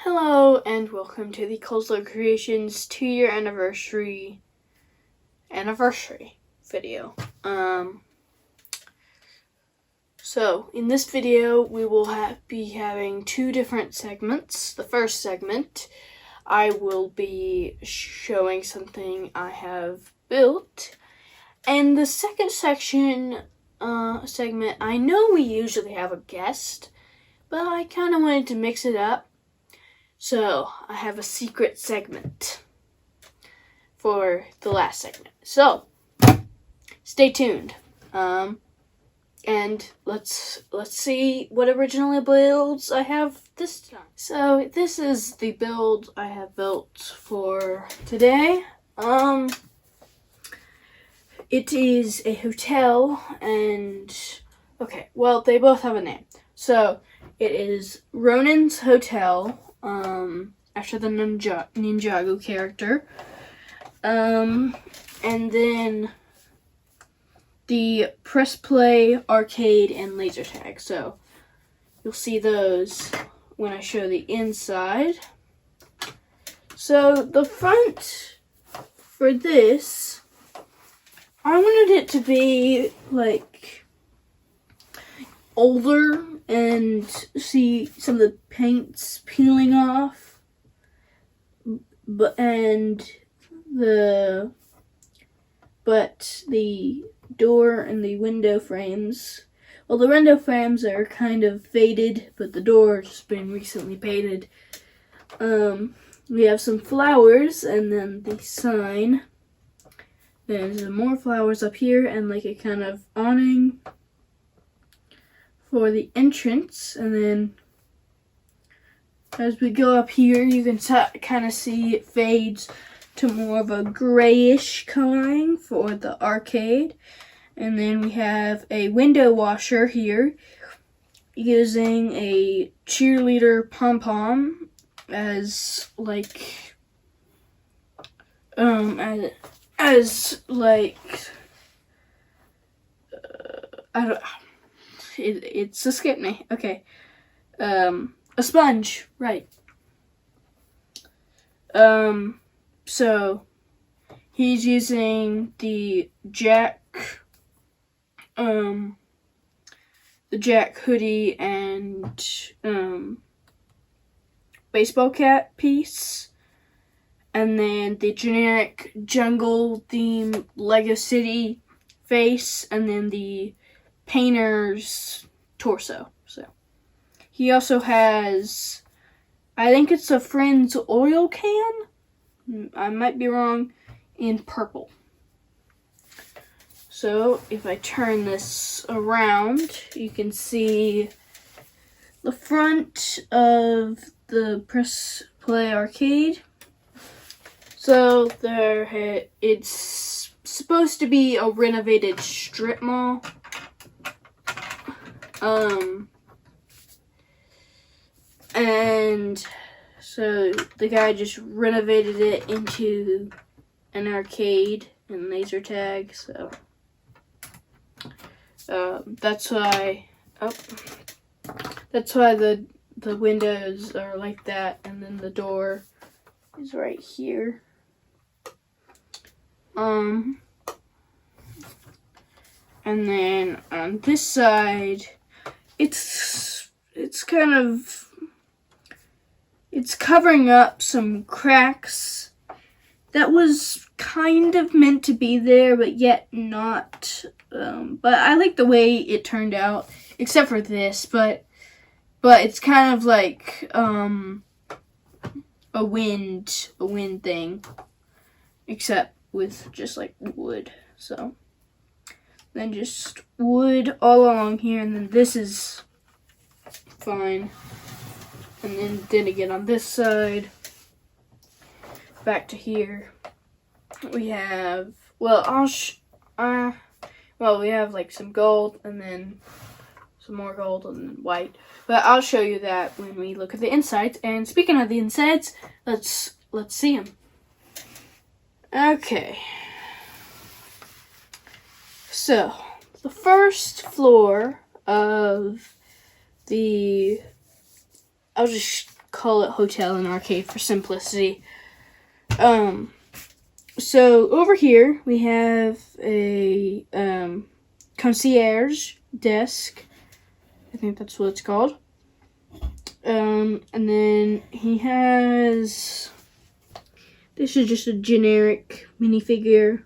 Hello and welcome to the Coleslaw Creations 2-year anniversary video. So in this video we will be having two different segments. The first segment, I will be showing something I have built, and the second segment, I know we usually have a guest, but I kind of wanted to mix it up. So, I have a secret segment for the last segment. So, stay tuned. And let's see what original builds I have this time. So, this is the build I have built for today. It is a hotel, and okay, well, they both have a name. So, it is Ronin's Hotel. After the Ninjago character. And then the Press Play, Arcade, and Laser Tag. So you'll see those when I show the inside. So the front for this, I wanted it to be like older and see some of the paints peeling off, but the door and the window frames, well, the window frames are kind of faded, but the door has been recently painted. We have some flowers, and then the sign. There's more flowers up here, and like a kind of awning for the entrance, and then as we go up here, you can kind of see it fades to more of a grayish coloring for the arcade. And then we have a window washer here using a cheerleader pom-pom as like I don't. It's escaped me. Okay. A sponge, right. So he's using the Jack hoodie and baseball cap piece, and then the generic jungle theme Lego City face, and then the painter's torso. So he also has, I think it's a Friends oil can, I might be wrong, in purple. So if I turn this around, you can see the front of the Press Play arcade. So it's supposed to be a renovated strip mall. And so the guy just renovated it into an arcade and laser tag, so that's why the windows are like that, and then the door is right here. And then on this side, it's kind of, it's covering up some cracks that was kind of meant to be there, but yet not. But I like the way it turned out, except for this. But it's kind of like a wind thing, except with just like wood. So then just wood all along here, and then this is fine. And then again on this side, back to here, we have, well, we have like some gold, and then some more gold, and then white. But I'll show you that when we look at the insides. And speaking of the insides, let's see them. Okay. So the first floor of the, I'll just call it hotel and arcade for simplicity. So over here we have a concierge desk. I think that's what it's called. And then he has, this is just a generic minifigure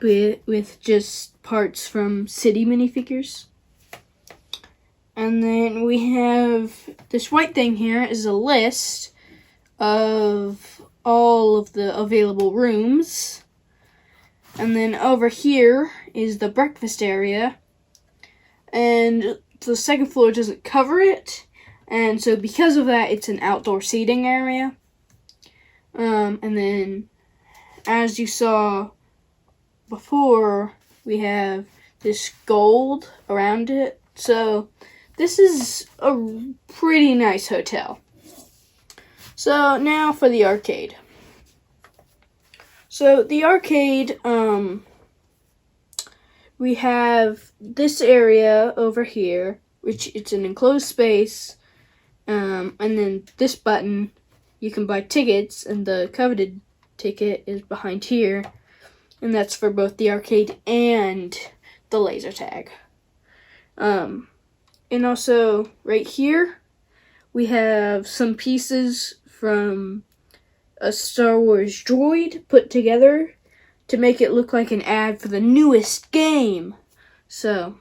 with just parts from City minifigures. And then we have this white thing here is a list of all of the available rooms. And then over here is the breakfast area. And the second floor doesn't cover it. And so because of that, it's an outdoor seating area. And then, as you saw before, we have this gold around it. So this is a pretty nice hotel. So now for the arcade. So the arcade, we have this area over here, which it's an enclosed space. And then this button, you can buy tickets, and the coveted ticket is behind here. And that's for both the arcade and the laser tag. And also right here, we have some pieces from a Star Wars droid put together to make it look like an ad for the newest game. So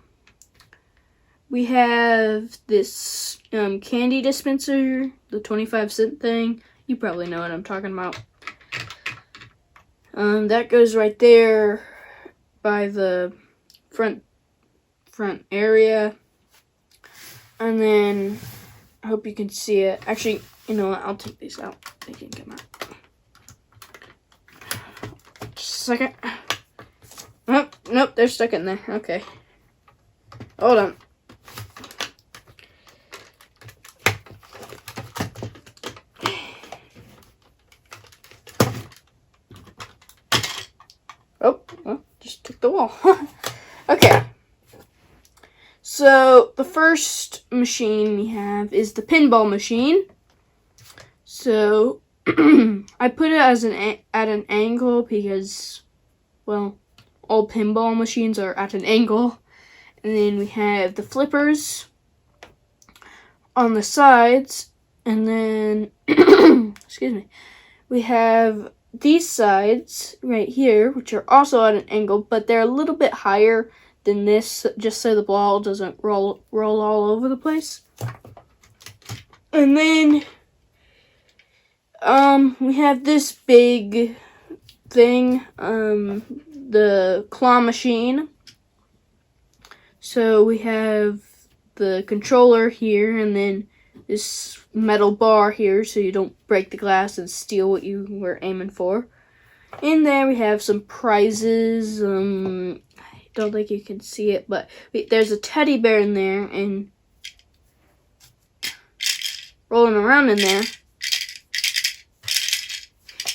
we have this candy dispenser, the 25-cent thing. You probably know what I'm talking about. That goes right there by the front area. And then, I hope you can see it. Actually, you know what? I'll take these out. They can come out. Just a second. Oh, nope, they're stuck in there. Okay. Hold on. Oh, well, just took the wall. Okay. So, the first machine we have is the pinball machine. So, I put it as at an angle because, well, all pinball machines are at an angle. And then we have the flippers on the sides. And then, excuse me, we have these sides right here, which are also at an angle, but they're a little bit higher than this, just so the ball doesn't roll all over the place. And then we have this big thing, the claw machine. So we have the controller here, and then this metal bar here so you don't break the glass and steal what you were aiming for. In there we have some prizes. I don't think you can see it, but there's a teddy bear in there and rolling around in there.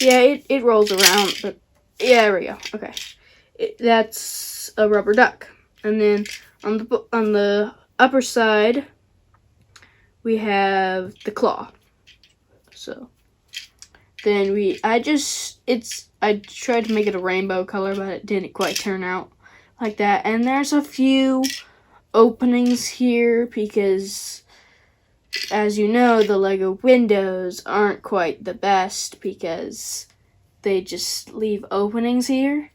Yeah, it rolls around, but yeah, there we go. Okay, that's a rubber duck. And then on the upper side, we have the claw. So then I tried to make it a rainbow color, but it didn't quite turn out like that. And there's a few openings here because, as you know, the Lego windows aren't quite the best because they just leave openings here.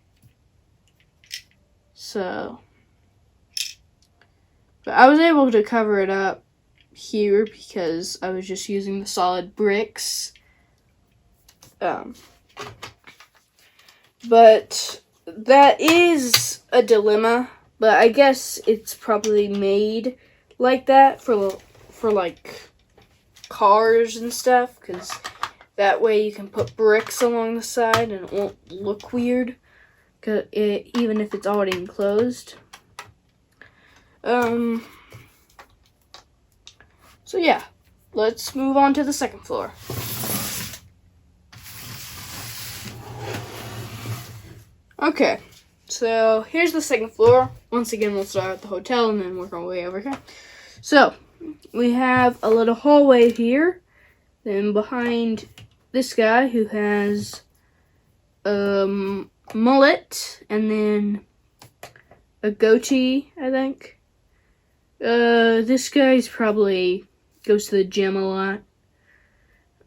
So, but I was able to cover it up here because I was just using the solid bricks. But that is a dilemma, but I guess it's probably made like that for like cars and stuff, because that way you can put bricks along the side and it won't look weird, even if it's already enclosed. So yeah, let's move on to the second floor. Okay, so here's the second floor. Once again, we'll start at the hotel and then work our way over here. So, we have a little hallway here. Then behind this guy who has mullet and then a goatee, I think. This guy's probably goes to the gym a lot.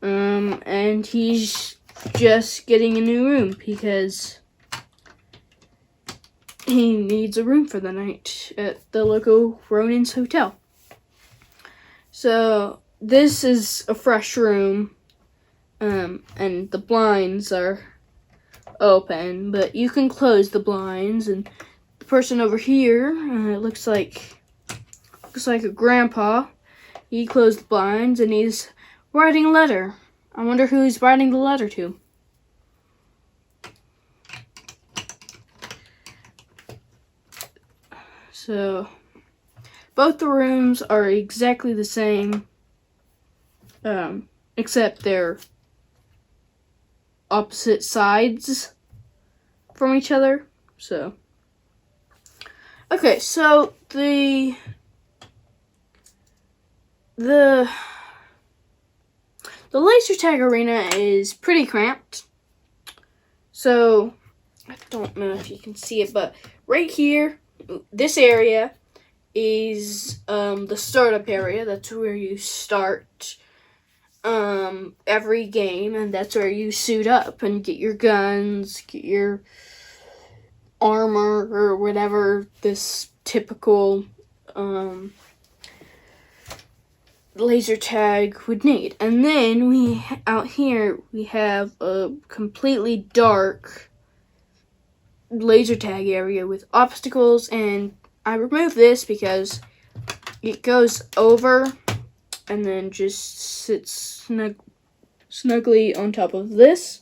And he's just getting a new room because he needs a room for the night at the local Ronan's Hotel. So this is a fresh room, and the blinds are open, but you can close the blinds. And the person over here, looks like a grandpa. He closed the blinds and he's writing a letter. I wonder who he's writing the letter to. So both the rooms are exactly the same, except they're opposite sides from each other. So, okay, so the laser tag arena is pretty cramped. So, I don't know if you can see it, but right here, this area is the startup area. That's where you start every game, and that's where you suit up and get your guns, get your armor, or whatever this typical laser tag would need. And then out here we have a completely dark laser tag area with obstacles, and I removed this because it goes over and then just sits snugly on top of this.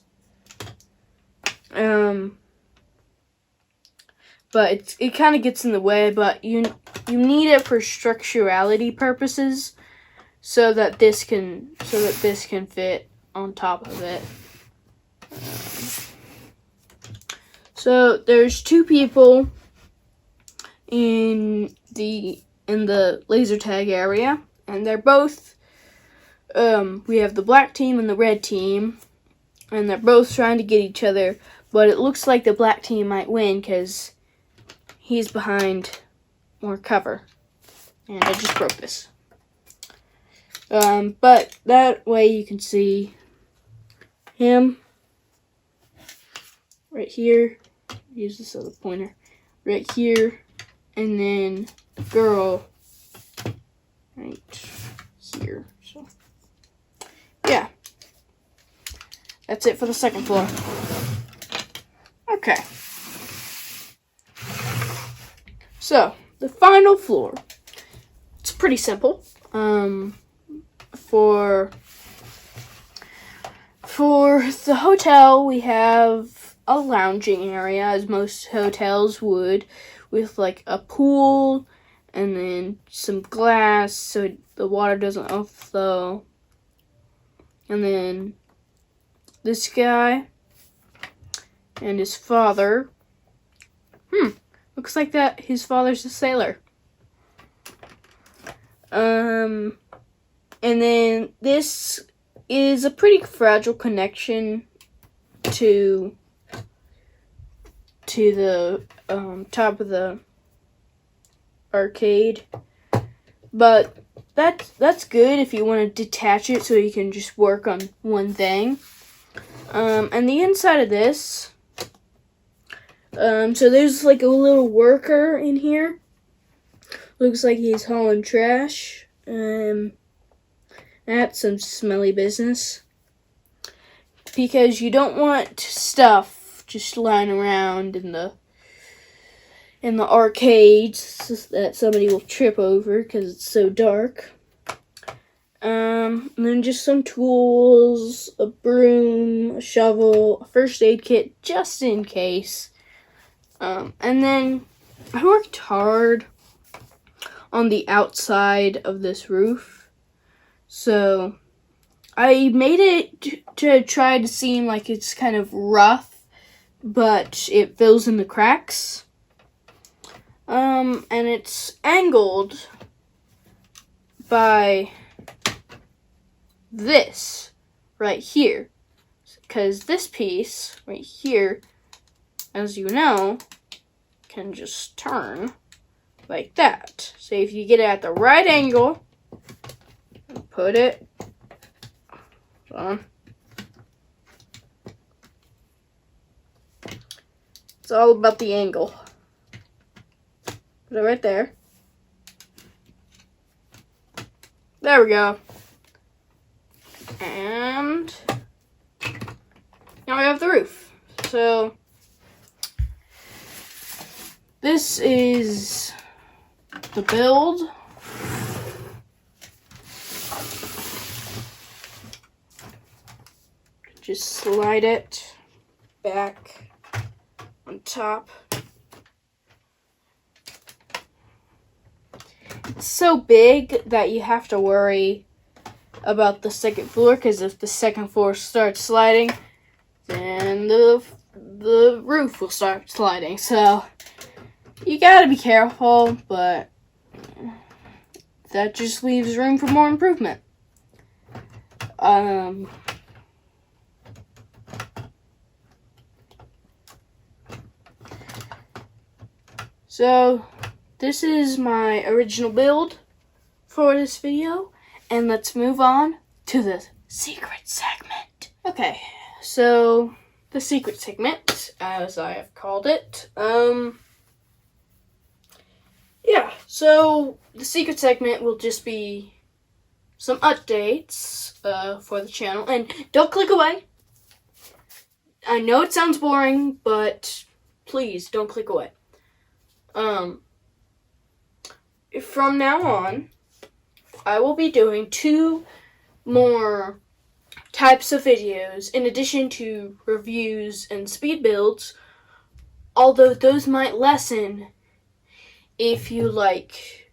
But it kind of gets in the way, but you need it for structurality purposes, so that this can fit on top of it. So there's two people in the laser tag area, and they're both we have the black team and the red team, and they're both trying to get each other, but it looks like the black team might win because he's behind more cover. And I just broke this. But that way you can see him right here. Use this other pointer right here, and then the girl right here. So yeah, that's it for the second floor. Okay, so the final floor, it's pretty simple. For the hotel, we have a lounging area, as most hotels would, with like a pool and then some glass so the water doesn't overflow. And then this guy and his father. Looks like that his father's a sailor. And then this is a pretty fragile connection to the top of the arcade, but that's good if you want to detach it so you can just work on one thing. And the inside of this, so there's like a little worker in here. Looks like he's hauling trash. That's some smelly business, because you don't want stuff just lying around in the arcades that somebody will trip over because it's so dark. And then just some tools, a broom, a shovel, a first aid kit just in case. And then I worked hard on the outside of this roof. So I made it to try to seem like it's kind of rough, but it fills in the cracks. And it's angled, by this right here. Because this piece right here, as you know, can just turn like that. So if you get it at the right angle, put it on. It's all about the angle. Put it right there. There we go. And now we have the roof. So this is the build. Just slide it back on top. It's so big that you have to worry about the second floor, because if the second floor starts sliding, then the roof will start sliding. So you gotta be careful, but that just leaves room for more improvement. So this is my original build for this video, and let's move on to the secret segment. Okay, so the secret segment, as I have called it, yeah, so the secret segment will just be some updates for the channel, and don't click away. I know it sounds boring, but please don't click away. From now on, I will be doing 2 more types of videos in addition to reviews and speed builds, although those might lessen if you like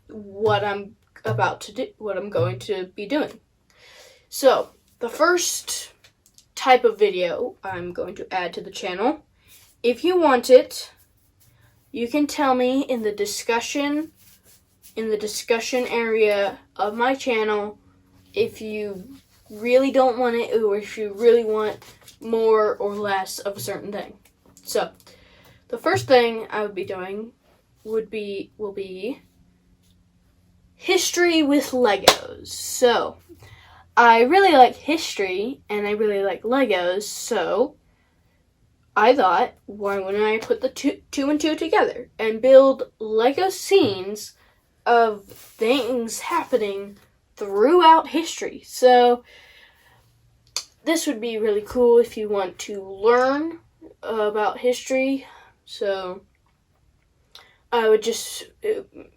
what I'm about to do, what I'm going to be doing. So, the first type of video I'm going to add to the channel, if you want it, you can tell me in the discussion area of my channel if you really don't want it, or if you really want more or less of a certain thing. So, the first thing I would be doing will be history with Legos. So, I really like history and I really like Legos, so I thought, why wouldn't I put the two and two together and build Lego scenes of things happening throughout history? So this would be really cool if you want to learn about history. So I would just,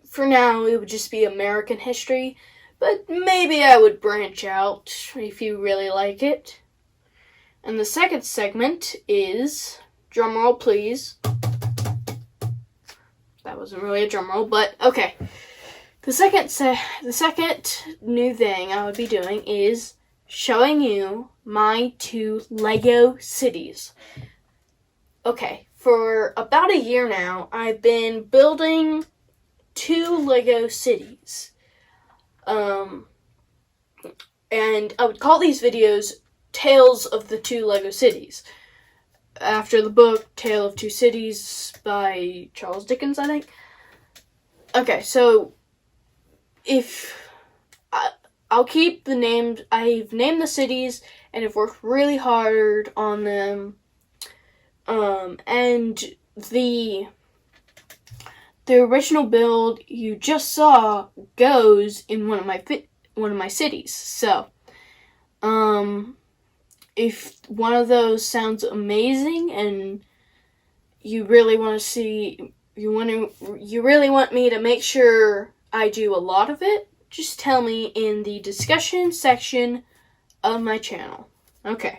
for now, it would just be American history, but maybe I would branch out if you really like it. And the second segment is, drumroll please. That wasn't really a drumroll, but okay. The second new thing I would be doing is showing you my 2 Lego cities. Okay, for about a year now, I've been building 2 Lego cities. And I would call these videos Tales of the 2 Lego Cities, after the book Tale of Two Cities by Charles Dickens, I think. Okay, so I'll keep the names. I've named the cities and have worked really hard on them. And the original build you just saw goes in one of my cities. So, if one of those sounds amazing and you really want me to make sure I do a lot of it, just tell me in the discussion section of my channel. Okay.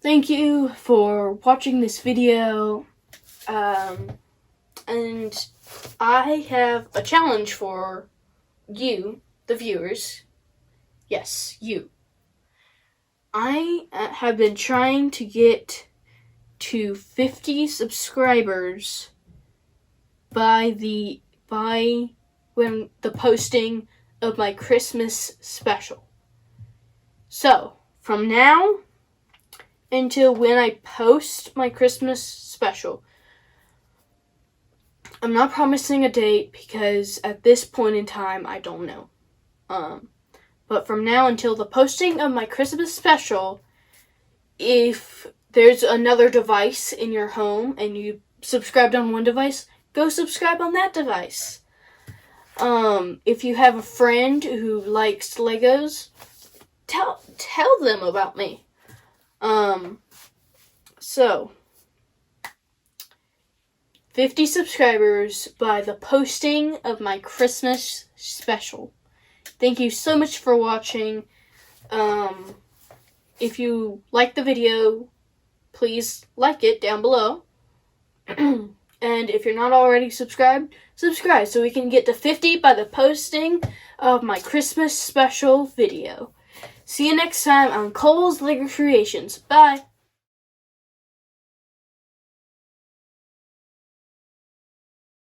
Thank you for watching this video. And I have a challenge for you, the viewers. Yes, you. I have been trying to get to 50 subscribers by when the posting of my Christmas special. So, from now until when I post my Christmas special, I'm not promising a date because at this point in time, I don't know. But from now until the posting of my Christmas special, if there's another device in your home and you subscribed on one device, go subscribe on that device. If you have a friend who likes Legos, tell them about me. So 50 subscribers by the posting of my Christmas special. Thank you so much for watching. If you like the video, please like it down below. And if you're not already subscribed, subscribe so we can get to 50 by the posting of my Christmas special video. See you next time on Cole's Lego Creations. Bye!